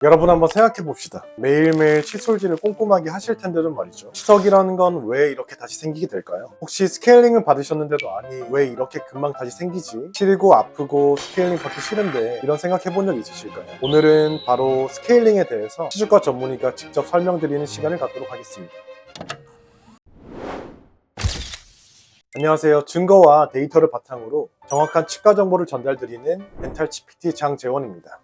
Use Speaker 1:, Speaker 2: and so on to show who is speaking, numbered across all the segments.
Speaker 1: 여러분 한번 생각해 봅시다. 매일매일 칫솔질을 꼼꼼하게 하실 텐데도 말이죠. 치석이라는 건 왜 이렇게 다시 생기게 될까요? 혹시 스케일링을 받으셨는데도 아니 왜 이렇게 금방 다시 생기지? 시리고 아프고 스케일링 받기 싫은데 이런 생각해 본 적 있으실까요? 오늘은 바로 스케일링에 대해서 치주과 전문의가 직접 설명드리는 시간을 갖도록 하겠습니다. 안녕하세요. 증거와 데이터를 바탕으로 정확한 치과 정보를 전달드리는 덴탈 GPT 장재원입니다.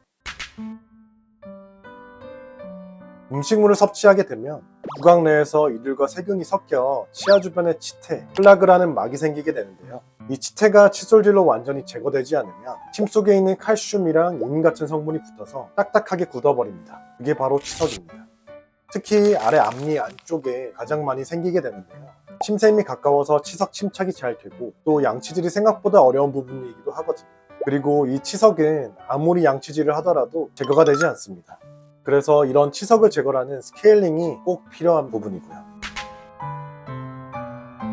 Speaker 1: 음식물을 섭취하게 되면 구강 내에서 이들과 세균이 섞여 치아 주변에 치태, 플라그라는 막이 생기게 되는데요. 이 치태가 칫솔질로 완전히 제거되지 않으면 침 속에 있는 칼슘이랑 인 같은 성분이 붙어서 딱딱하게 굳어버립니다. 그게 바로 치석입니다. 특히 아래 앞니 안쪽에 가장 많이 생기게 되는데요. 침샘이 가까워서 치석 침착이 잘 되고 또 양치질이 생각보다 어려운 부분이기도 하거든요. 그리고 이 치석은 아무리 양치질을 하더라도 제거가 되지 않습니다. 그래서 이런 치석을 제거하는 스케일링이 꼭 필요한 부분이고요.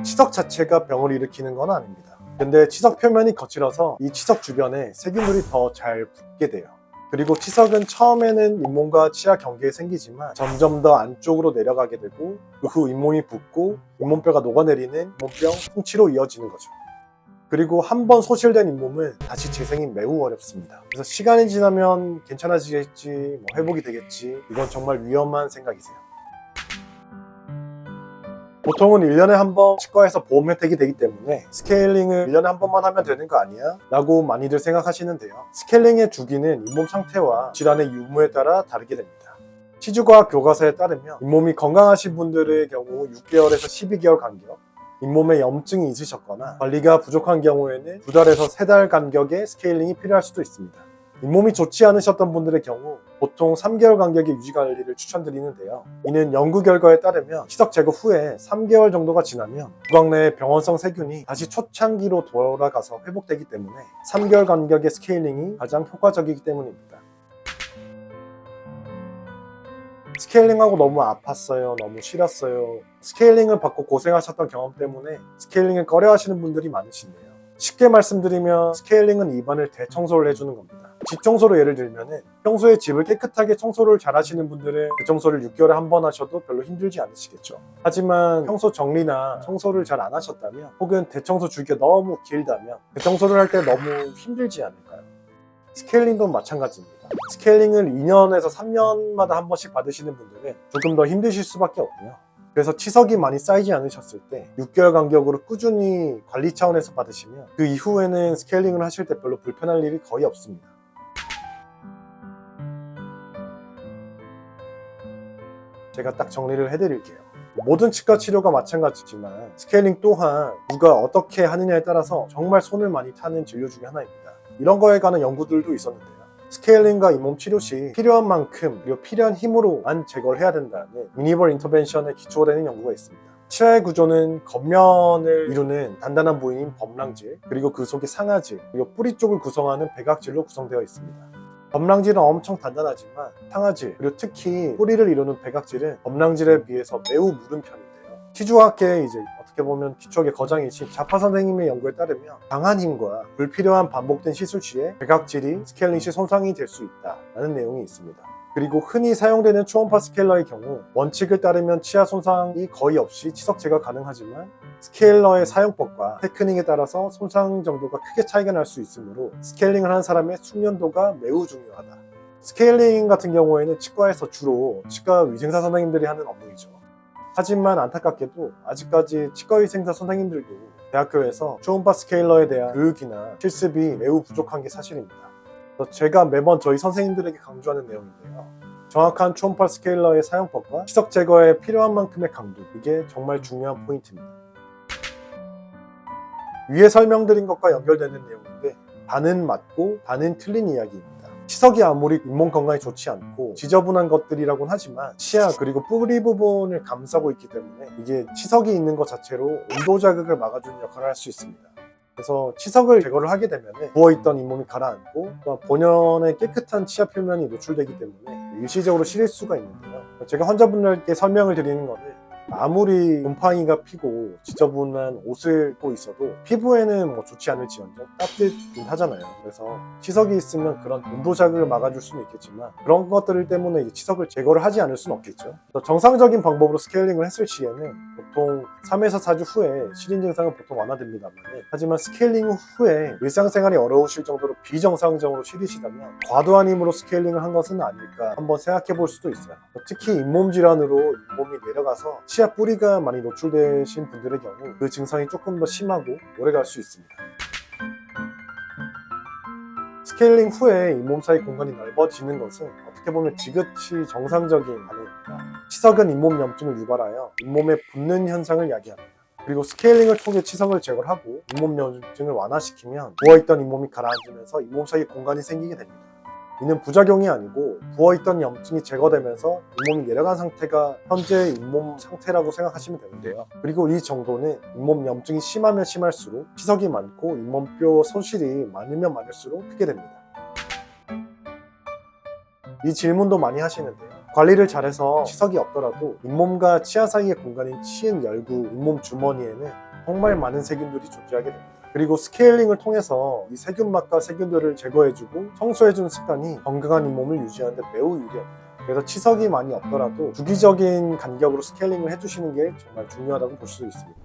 Speaker 1: 치석 자체가 병을 일으키는 건 아닙니다. 근데 치석 표면이 거칠어서 이 치석 주변에 세균들이 더 잘 붙게 돼요. 그리고 치석은 처음에는 잇몸과 치아 경계에 생기지만 점점 더 안쪽으로 내려가게 되고 그 후 잇몸이 붓고 잇몸뼈가 녹아내리는 잇몸병, 흉치로 이어지는 거죠. 그리고 한번 소실된 잇몸은 다시 재생이 매우 어렵습니다. 그래서 시간이 지나면 괜찮아지겠지, 회복이 되겠지, 이건 정말 위험한 생각이세요. 보통은 1년에 한 번 치과에서 보험 혜택이 되기 때문에 스케일링을 1년에 한 번만 하면 되는 거 아니야? 라고 많이들 생각하시는데요. 스케일링의 주기는 잇몸 상태와 질환의 유무에 따라 다르게 됩니다. 치주과학 교과서에 따르면 잇몸이 건강하신 분들의 경우 6개월에서 12개월 간격, 잇몸에 염증이 있으셨거나 관리가 부족한 경우에는 2달에서 3달 간격의 스케일링이 필요할 수도 있습니다. 잇몸이 좋지 않으셨던 분들의 경우 보통 3개월 간격의 유지관리를 추천드리는데요. 이는 연구 결과에 따르면 치석 제거 후에 3개월 정도가 지나면 구강 내의 병원성 세균이 다시 초창기로 돌아가서 회복되기 때문에 3개월 간격의 스케일링이 가장 효과적이기 때문입니다. 스케일링하고 너무 아팠어요, 너무 싫었어요, 스케일링을 받고 고생하셨던 경험 때문에 스케일링을 꺼려하시는 분들이 많으신데요. 쉽게 말씀드리면 스케일링은 입안을 대청소를 해주는 겁니다. 집 청소로 예를 들면 평소에 집을 깨끗하게 청소를 잘 하시는 분들은 대청소를 6개월에 한 번 하셔도 별로 힘들지 않으시겠죠. 하지만 평소 정리나 청소를 잘 안 하셨다면 혹은 대청소 주기가 너무 길다면 대청소를 할 때 너무 힘들지 않을까요? 스케일링도 마찬가지입니다. 스케일링을 2년에서 3년마다 한 번씩 받으시는 분들은 조금 더 힘드실 수밖에 없고요. 그래서 치석이 많이 쌓이지 않으셨을 때 6개월 간격으로 꾸준히 관리 차원에서 받으시면 그 이후에는 스케일링을 하실 때 별로 불편할 일이 거의 없습니다. 제가 딱 정리를 해드릴게요. 모든 치과 치료가 마찬가지지만 스케일링 또한 누가 어떻게 하느냐에 따라서 정말 손을 많이 타는 진료 중에 하나입니다. 이런 거에 관한 연구들도 있었는데요. 스케일링과 잇몸 치료 시 필요한 만큼 그리고 필요한 힘으로만 제거를 해야 된다는 미니멀 인터벤션에 기초되는 연구가 있습니다. 치아의 구조는 겉면을 이루는 단단한 부위인 범랑질, 그리고 그 속에 상아질, 그리고 뿌리 쪽을 구성하는 백악질로 구성되어 있습니다. 범랑질은 엄청 단단하지만 상아질, 그리고 특히 뿌리를 이루는 백악질은 범랑질에 비해서 매우 무른 편인데요. 치주학계의 어떻게 보면 기초학의 거장이신 자파 선생님의 연구에 따르면 강한 힘과 불필요한 반복된 시술 시에 백악질이 스케일링 시 손상이 될 수 있다는 내용이 있습니다. 그리고 흔히 사용되는 초음파 스케일러의 경우 원칙을 따르면 치아 손상이 거의 없이 치석 제거가 가능하지만 스케일러의 사용법과 테크닉에 따라서 손상 정도가 크게 차이가 날 수 있으므로 스케일링을 하는 사람의 숙련도가 매우 중요하다. 스케일링 같은 경우에는 치과에서 주로 치과 위생사 선생님들이 하는 업무이죠. 하지만 안타깝게도 아직까지 치과위생사 선생님들도 대학교에서 초음파 스케일러에 대한 교육이나 실습이 매우 부족한 게 사실입니다. 제가 매번 저희 선생님들에게 강조하는 내용인데요. 정확한 초음파 스케일러의 사용법과 치석 제거에 필요한 만큼의 강도, 이게 정말 중요한 포인트입니다. 위에 설명드린 것과 연결되는 내용인데 반은 맞고 반은 틀린 이야기입니다. 치석이 아무리 잇몸 건강에 좋지 않고 지저분한 것들이라고는 하지만 치아 그리고 뿌리 부분을 감싸고 있기 때문에 이게 치석이 있는 것 자체로 온도 자극을 막아주는 역할을 할 수 있습니다. 그래서 치석을 제거를 하게 되면 부어있던 잇몸이 가라앉고 본연의 깨끗한 치아 표면이 노출되기 때문에 일시적으로 시릴 수가 있는데요. 제가 환자분들께 설명을 드리는 것은 아무리 곰팡이가 피고 지저분한 옷을 입고 있어도 피부에는 뭐 좋지 않을지언정 따뜻긴 하잖아요. 그래서 치석이 있으면 그런 온도 자극을 막아줄 수는 있겠지만 그런 것들 때문에 이제 치석을 제거를 하지 않을 수는 없겠죠. 그래서 정상적인 방법으로 스케일링을 했을 시에는 보통 3에서 4주 후에 시린 증상은 보통 완화됩니다만, 하지만 스케일링 후에 일상생활이 어려우실 정도로 비정상적으로 시리시다면 과도한 힘으로 스케일링을 한 것은 아닐까 한번 생각해 볼 수도 있어요. 특히 잇몸 질환으로 잇몸이 내려가서 치아 뿌리가 많이 노출되신 분들의 경우 그 증상이 조금 더 심하고 오래갈 수 있습니다. 스케일링 후에 잇몸 사이 공간이 넓어지는 것은 어떻게 보면 지긋이 정상적인 반응입니다. 치석은 잇몸 염증을 유발하여 잇몸에 붓는 현상을 야기합니다. 그리고 스케일링을 통해 치석을 제거하고 잇몸 염증을 완화시키면 부어있던 잇몸이 가라앉으면서 잇몸 사이에 공간이 생기게 됩니다. 이는 부작용이 아니고 부어있던 염증이 제거되면서 잇몸이 내려간 상태가 현재 잇몸 상태라고 생각하시면 되는데요. 그리고 이 정도는 잇몸 염증이 심하면 심할수록 치석이 많고 잇몸뼈 손실이 많으면 많을수록 크게 됩니다. 이 질문도 많이 하시는데요. 관리를 잘해서 치석이 없더라도 잇몸과 치아 사이의 공간인 치은 열구, 잇몸 주머니에는 정말 많은 세균들이 존재하게 됩니다. 그리고 스케일링을 통해서 이 세균막과 세균들을 제거해주고 청소해주는 습관이 건강한 잇몸을 유지하는 데 매우 유리합니다. 그래서 치석이 많이 없더라도 주기적인 간격으로 스케일링을 해주시는 게 정말 중요하다고 볼 수 있습니다.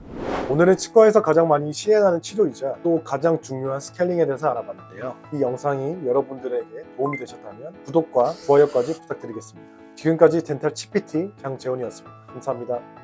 Speaker 1: 오늘은 치과에서 가장 많이 시행하는 치료이자 또 가장 중요한 스케일링에 대해서 알아봤는데요. 이 영상이 여러분들에게 도움이 되셨다면 구독과 좋아요까지 부탁드리겠습니다. 지금까지 덴탈 치PT 장재훈이었습니다. 감사합니다.